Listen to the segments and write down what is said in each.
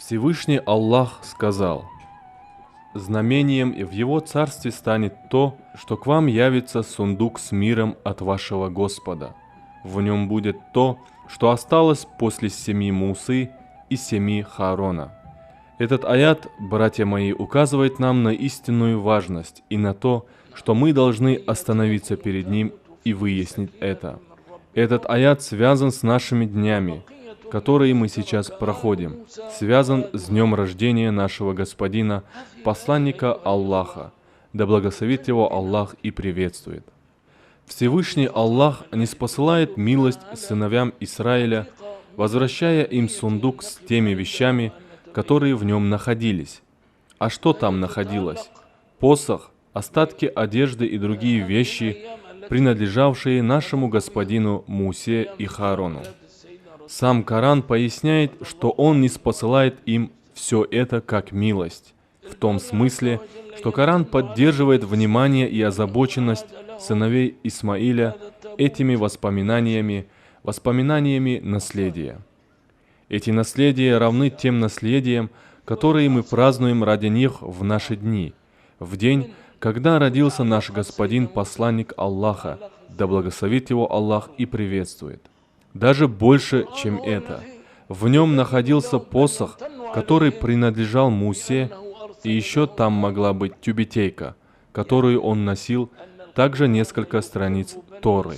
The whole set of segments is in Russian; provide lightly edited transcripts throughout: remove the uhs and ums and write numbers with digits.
Всевышний Аллах сказал: «Знамением в Его царстве станет то, что к вам явится сундук с миром от вашего Господа. В нем будет то, что осталось после семьи Мусы и семьи Хаарона». Этот аят, братья мои, указывает нам на истинную важность и на то, что мы должны остановиться перед ним и выяснить это. Этот аят связан с нашими днями, которые мы сейчас проходим, связан с днем рождения нашего Господина, посланника Аллаха, да благословит его Аллах и приветствует. Всевышний Аллах ниспосылает милость сыновьям Израиля, возвращая им сундук с теми вещами, которые в нем находились. А что там находилось? Посох, остатки одежды и другие вещи, принадлежавшие нашему господину Мусе и Хаарону. Сам Коран поясняет, что он ниспосылает им все это как милость, в том смысле, что Коран поддерживает внимание и озабоченность сыновей Исмаиля этими воспоминаниями наследия. Эти наследия равны тем наследиям, которые мы празднуем ради них в наши дни, в день, когда родился наш Господин, посланник Аллаха, да благословит его Аллах и приветствует. Даже больше, чем это. В нем находился посох, который принадлежал Мусе, и еще там могла быть тюбетейка, которую он носил, также несколько страниц Торы.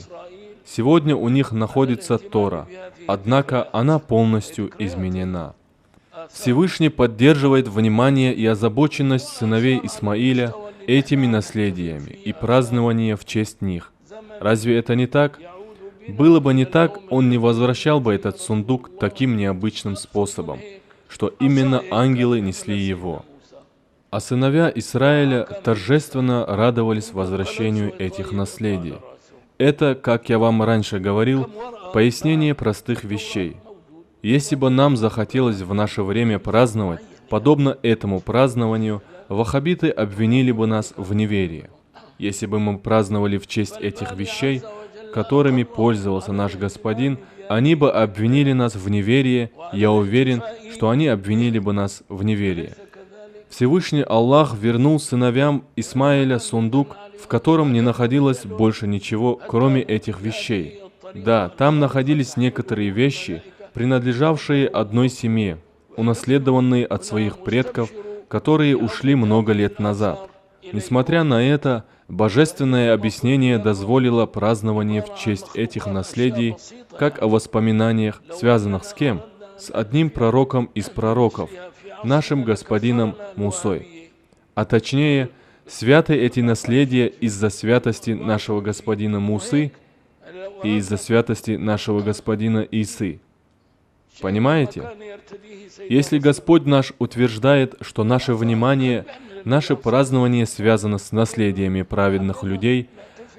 Сегодня у них находится Тора, однако она полностью изменена. Всевышний поддерживает внимание и озабоченность сыновей Исмаиля этими наследиями и празднование в честь них. Разве это не так? Было бы не так, он не возвращал бы этот сундук таким необычным способом, что именно ангелы несли его. А сыновья Израиля торжественно радовались возвращению этих наследий. Это, как я вам раньше говорил, пояснение простых вещей. Если бы нам захотелось в наше время праздновать, подобно этому празднованию, ваххабиты обвинили бы нас в неверии. Если бы мы праздновали в честь этих вещей, которыми пользовался наш Господин, они бы обвинили нас в неверии, я уверен, что они обвинили бы нас в неверии. Всевышний Аллах вернул сыновьям Исмаиля сундук, в котором не находилось больше ничего, кроме этих вещей. Да, там находились некоторые вещи, принадлежавшие одной семье, унаследованные от своих предков, которые ушли много лет назад. Несмотря на это, божественное объяснение дозволило празднование в честь этих наследий, как о воспоминаниях, связанных с кем? С одним пророком из пророков, нашим господином Мусой. А точнее, святы эти наследия из-за святости нашего господина Мусы и из-за святости нашего господина Исы. Понимаете? Если Господь наш утверждает, что наше внимание, наше празднование связано с наследиями праведных людей,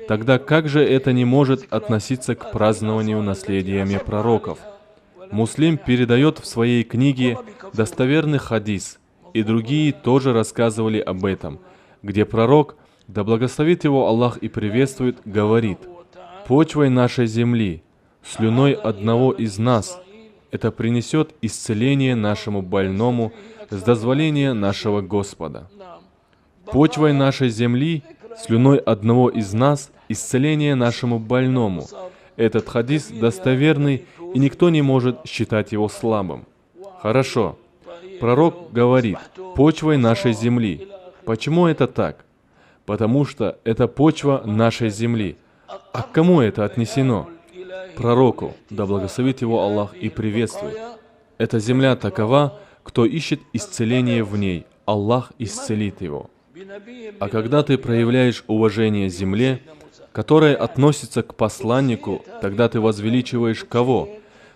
тогда как же это не может относиться к празднованию наследиями пророков? Муслим передает в своей книге достоверный хадис, и другие тоже рассказывали об этом, где пророк, да благословит его Аллах и приветствует, говорит: «Почвой нашей земли, слюной одного из нас, это принесет исцеление нашему больному с дозволения нашего Господа». Почвой нашей земли, слюной одного из нас, исцеление нашему больному. Этот хадис достоверный, и никто не может считать его слабым. Хорошо. Пророк говорит: «Почвой нашей земли». Почему это так? Потому что это почва нашей земли. А к кому это отнесено? Пророку, да благословит его Аллах и приветствует. Эта земля такова, кто ищет исцеление в ней, Аллах исцелит его. А когда ты проявляешь уважение земле, которая относится к посланнику, тогда ты возвеличиваешь кого?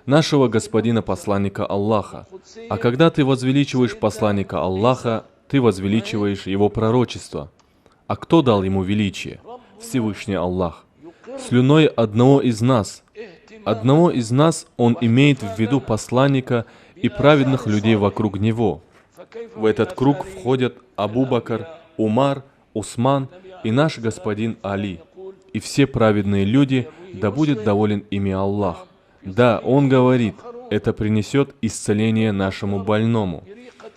Нашего господина посланника Аллаха. А когда ты возвеличиваешь посланника Аллаха, ты возвеличиваешь его пророчество. А кто дал ему величие? Всевышний Аллах. Слюной одного из нас. Одного из нас он имеет в виду посланника и праведных людей вокруг него. В этот круг входят Абу Бакр, Умар, Усман и наш господин Али. И все праведные люди, да будет доволен ими Аллах. Да, он говорит, это принесет исцеление нашему больному.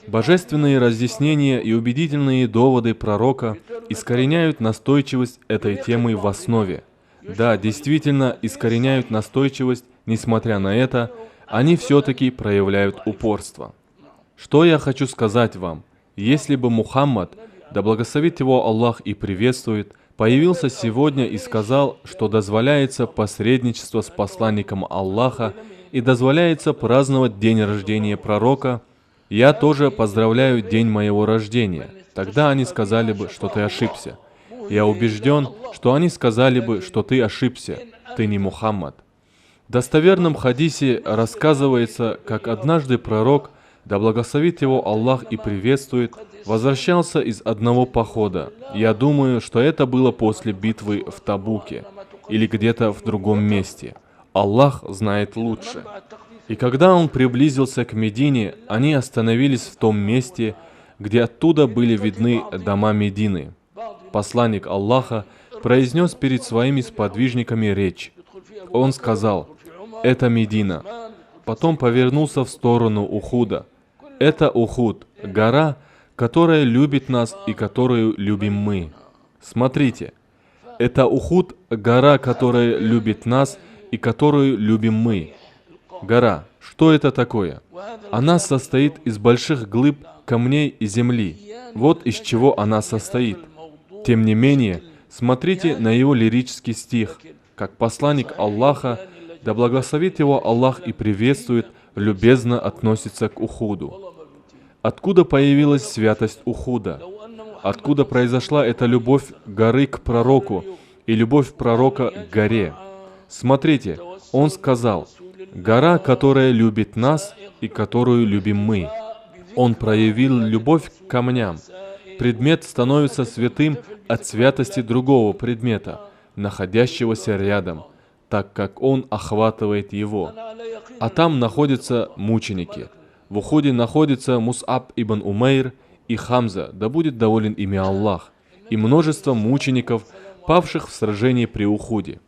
Божественные разъяснения и убедительные доводы пророка искореняют настойчивость этой темы в основе. Да, действительно, искореняют настойчивость, несмотря на это, они все-таки проявляют упорство. Что я хочу сказать вам? Если бы Мухаммад, да благословит его Аллах и приветствует, появился сегодня и сказал, что дозволяется посредничество с посланником Аллаха и дозволяется праздновать день рождения пророка, я тоже поздравляю день моего рождения. Тогда они сказали бы, что ты ошибся. Я убежден, что они сказали бы, что ты ошибся, ты не Мухаммад. В достоверном хадисе рассказывается, как однажды пророк, да благословит его Аллах и приветствует, возвращался из одного похода. Я думаю, что это было после битвы в Табуке или где-то в другом месте. Аллах знает лучше. И когда он приблизился к Медине, они остановились в том месте, где оттуда были видны дома Медины. Посланник Аллаха произнес перед своими сподвижниками речь. Он сказал: «Это Медина». Потом повернулся в сторону Ухуда. «Это Ухуд, гора, которая любит нас и которую любим мы». Смотрите, это Ухуд, гора, которая любит нас и которую любим мы. Гора, что это такое? Она состоит из больших глыб камней и земли. Вот из чего она состоит. Тем не менее, смотрите на его лирический стих, как посланник Аллаха, да благословит его Аллах и приветствует, любезно относится к Ухуду. Откуда появилась святость Ухуда? Откуда произошла эта любовь горы к пророку и любовь пророка к горе? Смотрите, он сказал: «Гора, которая любит нас и которую любим мы». Он проявил любовь к камням. Предмет становится святым от святости другого предмета, находящегося рядом, так как он охватывает его. А там находятся мученики. В Ухуде находится Мус'аб ибн Умейр и Хамза, да будет доволен ими Аллах, и множество мучеников, павших в сражении при Ухуде.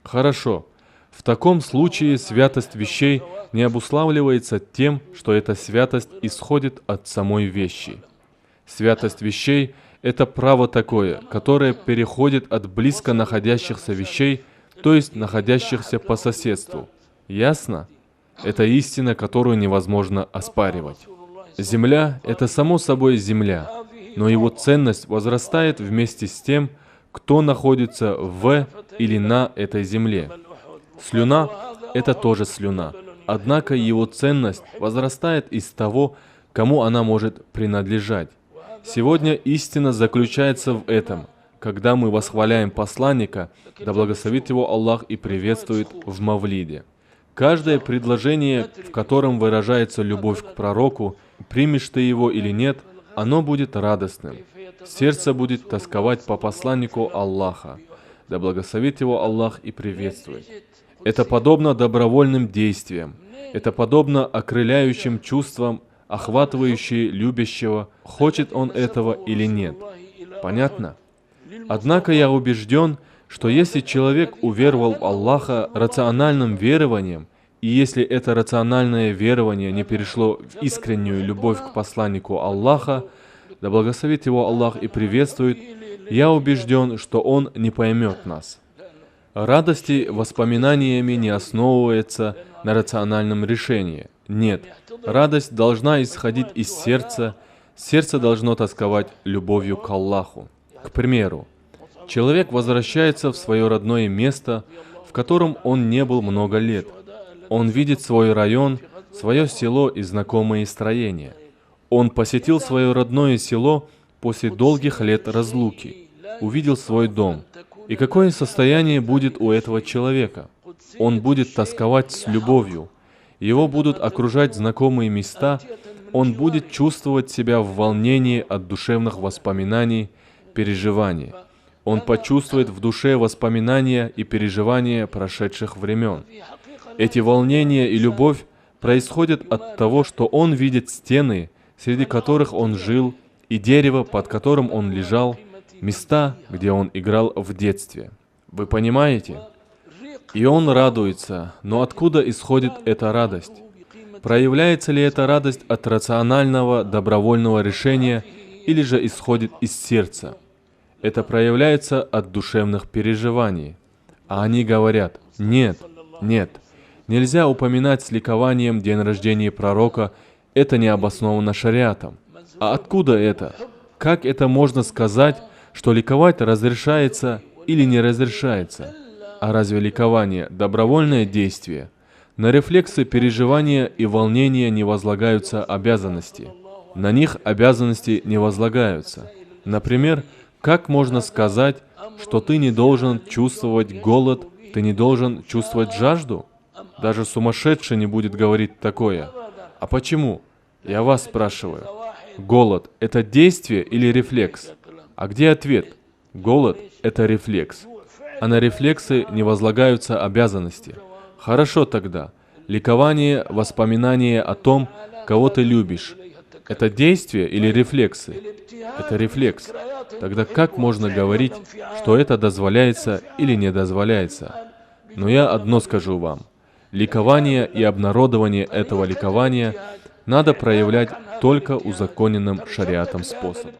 Хорошо. В таком случае святость вещей не обуславливается тем, что эта святость исходит от самой вещи. Святость вещей – это право такое, которое переходит от близко находящихся вещей, то есть находящихся по соседству. Ясно? Это истина, которую невозможно оспаривать. Земля – это само собой земля, но его ценность возрастает вместе с тем, кто находится в или на этой земле. Слюна – это тоже слюна, однако его ценность возрастает из того, кому она может принадлежать. Сегодня истина заключается в этом, когда мы восхваляем посланника, да благословит его Аллах и приветствует в Мавлиде. Каждое предложение, в котором выражается любовь к пророку, примешь ты его или нет, оно будет радостным. Сердце будет тосковать по посланнику Аллаха, да благословит его Аллах и приветствует. Это подобно добровольным действиям, это подобно окрыляющим чувствам, охватывающие любящего, хочет он этого или нет. Понятно? Однако я убежден, что если человек уверовал в Аллаха рациональным верованием, и если это рациональное верование не перешло в искреннюю любовь к посланнику Аллаха, да благословит его Аллах и приветствует, я убежден, что он не поймет нас. Радости воспоминаниями не основывается на рациональном решении. Нет, радость должна исходить из сердца, сердце должно тосковать любовью к Аллаху. К примеру, человек возвращается в свое родное место, в котором он не был много лет. Он видит свой район, свое село и знакомые строения. Он посетил свое родное село после долгих лет разлуки, увидел свой дом. И какое состояние будет у этого человека? Он будет тосковать с любовью. Его будут окружать знакомые места, он будет чувствовать себя в волнении от душевных воспоминаний, переживаний. Он почувствует в душе воспоминания и переживания прошедших времен. Эти волнения и любовь происходят от того, что он видит стены, среди которых он жил, и дерево, под которым он лежал, места, где он играл в детстве. Вы понимаете? И он радуется, но откуда исходит эта радость? Проявляется ли эта радость от рационального, добровольного решения или же исходит из сердца? Это проявляется от душевных переживаний. А они говорят: нет, нет, нельзя упоминать с ликованием день рождения пророка, это не обосновано шариатом. А откуда это? Как это можно сказать, что ликовать разрешается или не разрешается? А разве ликование — добровольное действие? На рефлексы переживания и волнения не возлагаются обязанности. На них обязанности не возлагаются. Например, как можно сказать, что ты не должен чувствовать голод, ты не должен чувствовать жажду? Даже сумасшедший не будет говорить такое. А почему? Я вас спрашиваю. Голод — это действие или рефлекс? А где ответ? Голод — это рефлекс. А на рефлексы не возлагаются обязанности. Хорошо тогда. Ликование, воспоминание о том, кого ты любишь — это действие или рефлексы? Это рефлекс. Тогда как можно говорить, что это дозволяется или не дозволяется? Но я одно скажу вам. Ликование и обнародование этого ликования надо проявлять только узаконенным шариатом способом.